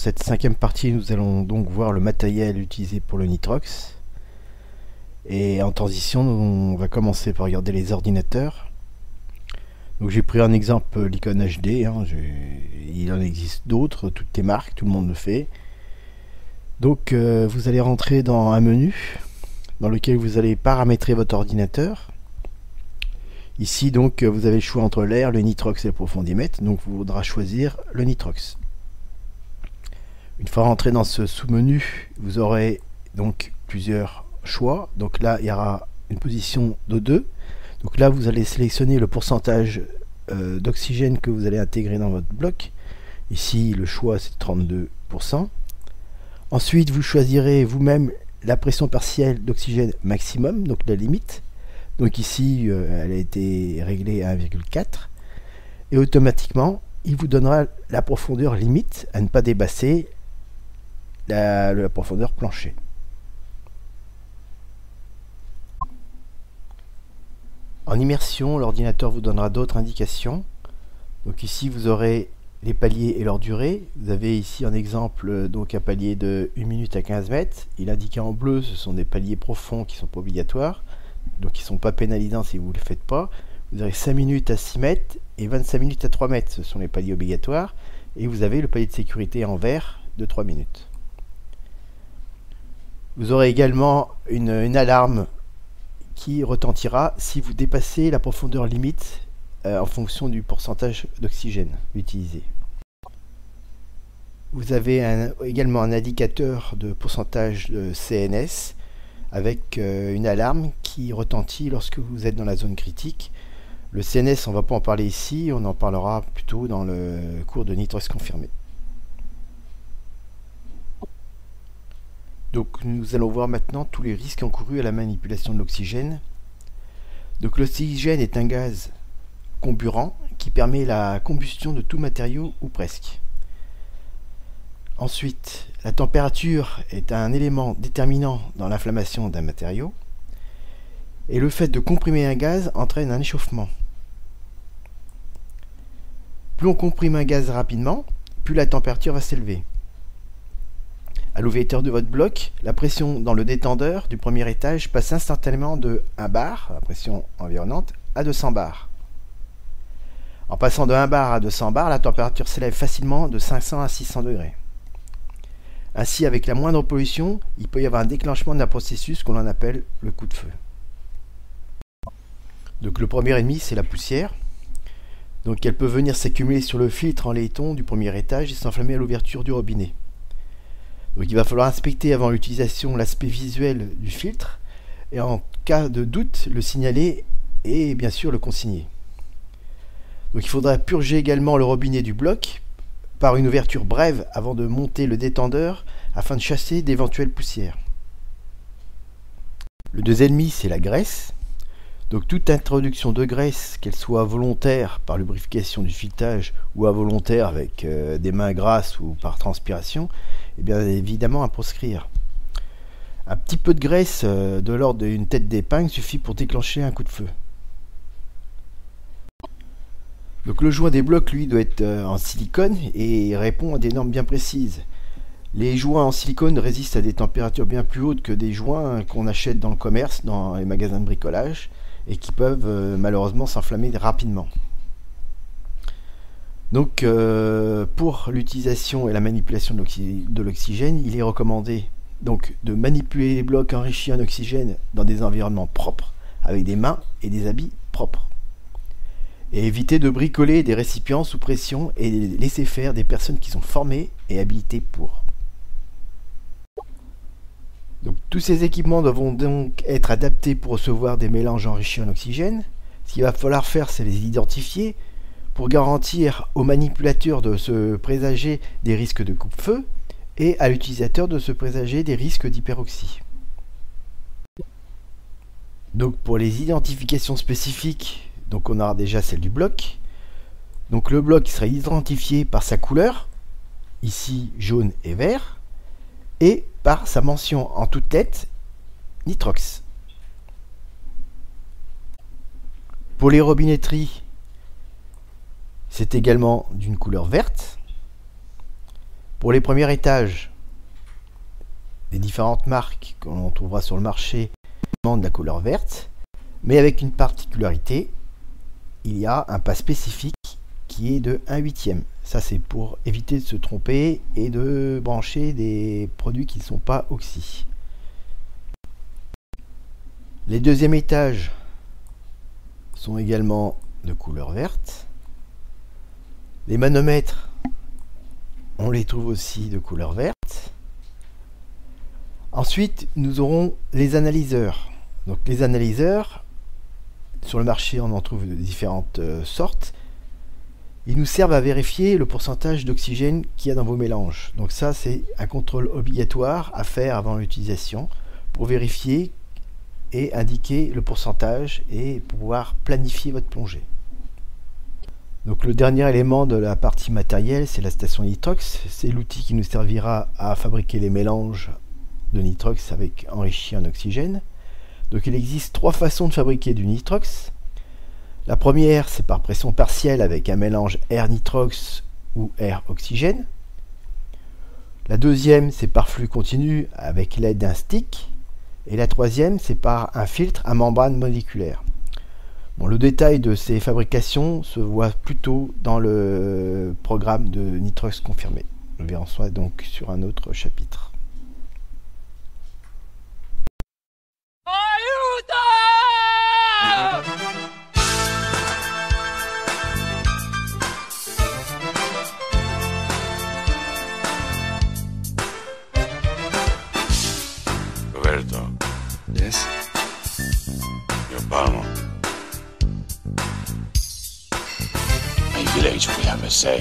cette cinquième partie, nous allons donc voir le matériel utilisé pour le nitrox. Et en transition, on va commencer par regarder les ordinateurs. Donc j'ai pris un exemple, l'icône HD, il en existe d'autres, toutes les marques, tout le monde le fait. Donc vous allez rentrer dans un menu dans lequel vous allez paramétrer votre ordinateur. Ici donc vous avez le choix entre l'air, le nitrox et le profondimètre, donc vous voudra choisir le nitrox. Une fois rentré dans ce sous-menu, vous aurez donc plusieurs choix. Donc là il y aura une position de 2. Donc là vous allez sélectionner le pourcentage d'oxygène que vous allez intégrer dans votre bloc. Ici le choix c'est 32%. Ensuite vous choisirez vous-même la pression partielle d'oxygène maximum, donc la limite. Donc ici elle a été réglée à 1,4 et automatiquement il vous donnera la profondeur limite à ne pas dépasser la profondeur plancher. En immersion, l'ordinateur vous donnera d'autres indications. Donc ici vous aurez les paliers et leur durée. Vous avez ici un exemple, donc un palier de 1 minute à 15 mètres. Il indique en bleu, ce sont des paliers profonds qui ne sont pas obligatoires, donc ils ne sont pas pénalisants si vous ne le faites pas. Vous avez 5 minutes à 6 mètres et 25 minutes à 3 mètres, ce sont les paliers obligatoires. Et vous avez le palier de sécurité en vert de 3 minutes. Vous aurez également une alarme qui retentira si vous dépassez la profondeur limite en fonction du pourcentage d'oxygène utilisé. Vous avez également un indicateur de pourcentage de CNS avec une alarme qui retentit lorsque vous êtes dans la zone critique. Le CNS, on ne va pas en parler ici, on en parlera plutôt dans le cours de nitrox confirmé. Donc nous allons voir maintenant tous les risques encourus à la manipulation de l'oxygène. Donc l'oxygène est un gaz comburant qui permet la combustion de tout matériau ou presque. Ensuite, la température est un élément déterminant dans l'inflammation d'un matériau. Et le fait de comprimer un gaz entraîne un échauffement. Plus on comprime un gaz rapidement, plus la température va s'élever. À l'ouverture de votre bloc, la pression dans le détendeur du premier étage passe instantanément de 1 bar, la pression environnante, à 200 bars. En passant de 1 bar à 200 bars, la température s'élève facilement de 500 à 600 degrés. Ainsi, avec la moindre pollution, il peut y avoir un déclenchement d'un processus qu'on appelle le coup de feu. Donc le premier ennemi, c'est la poussière. Donc elle peut venir s'accumuler sur le filtre en laiton du premier étage et s'enflammer à l'ouverture du robinet. Donc il va falloir inspecter avant l'utilisation l'aspect visuel du filtre et en cas de doute le signaler et bien sûr le consigner. Donc il faudra purger également le robinet du bloc par une ouverture brève avant de monter le détendeur afin de chasser d'éventuelles poussières. Le deuxième ennemi, c'est la graisse. Donc toute introduction de graisse, qu'elle soit volontaire par lubrification du filetage ou involontaire avec des mains grasses ou par transpiration, est bien évidemment à proscrire. Un petit peu de graisse de l'ordre d'une tête d'épingle suffit pour déclencher un coup de feu. Donc le joint des blocs, lui, doit être en silicone et répond à des normes bien précises. Les joints en silicone résistent à des températures bien plus hautes que des joints qu'on achète dans le commerce, dans les magasins de bricolage, et qui peuvent malheureusement s'enflammer rapidement. Donc pour l'utilisation et la manipulation de l'oxygène, il est recommandé donc de manipuler les blocs enrichis en oxygène dans des environnements propres, avec des mains et des habits propres. Et éviter de bricoler des récipients sous pression et laisser faire des personnes qui sont formées et habilitées pour. Donc tous ces équipements devront donc être adaptés pour recevoir des mélanges enrichis en oxygène. Ce qu'il va falloir faire, c'est les identifier pour garantir au manipulateur de se présager des risques de coupe-feu et à l'utilisateur de se présager des risques d'hyperoxie. Donc pour les identifications spécifiques, donc on aura déjà celle du bloc. Donc le bloc sera identifié par sa couleur, ici jaune et vert, et par sa mention en toutes lettres nitrox. Pour les robinetteries, c'est également d'une couleur verte. Pour les premiers étages, les différentes marques que l'on trouvera sur le marché demandent la couleur verte, mais avec une particularité, il y a un pas spécifique qui est de 1/8. Ça, c'est pour éviter de se tromper et de brancher des produits qui ne sont pas oxy. Les deuxièmes étages sont également de couleur verte. Les manomètres, on les trouve aussi de couleur verte. Ensuite, nous aurons les analyseurs. Donc les analyseurs, sur le marché, on en trouve de différentes sortes. Ils nous servent à vérifier le pourcentage d'oxygène qu'il y a dans vos mélanges. Donc ça, c'est un contrôle obligatoire à faire avant l'utilisation pour vérifier et indiquer le pourcentage et pouvoir planifier votre plongée. Donc le dernier élément de la partie matérielle, c'est la station nitrox. C'est l'outil qui nous servira à fabriquer les mélanges de nitrox avec enrichi en oxygène. Donc il existe 3 façons de fabriquer du nitrox. La première, c'est par pression partielle avec un mélange air-nitrox ou air-oxygène. La deuxième, c'est par flux continu avec l'aide d'un stick. Et la troisième, c'est par un filtre à membrane moléculaire. Bon, le détail de ces fabrications se voit plutôt dans le programme de nitrox confirmé. Nous verrons ça donc sur un autre chapitre. Roberto. Yes? Your palmo. My village we have a say.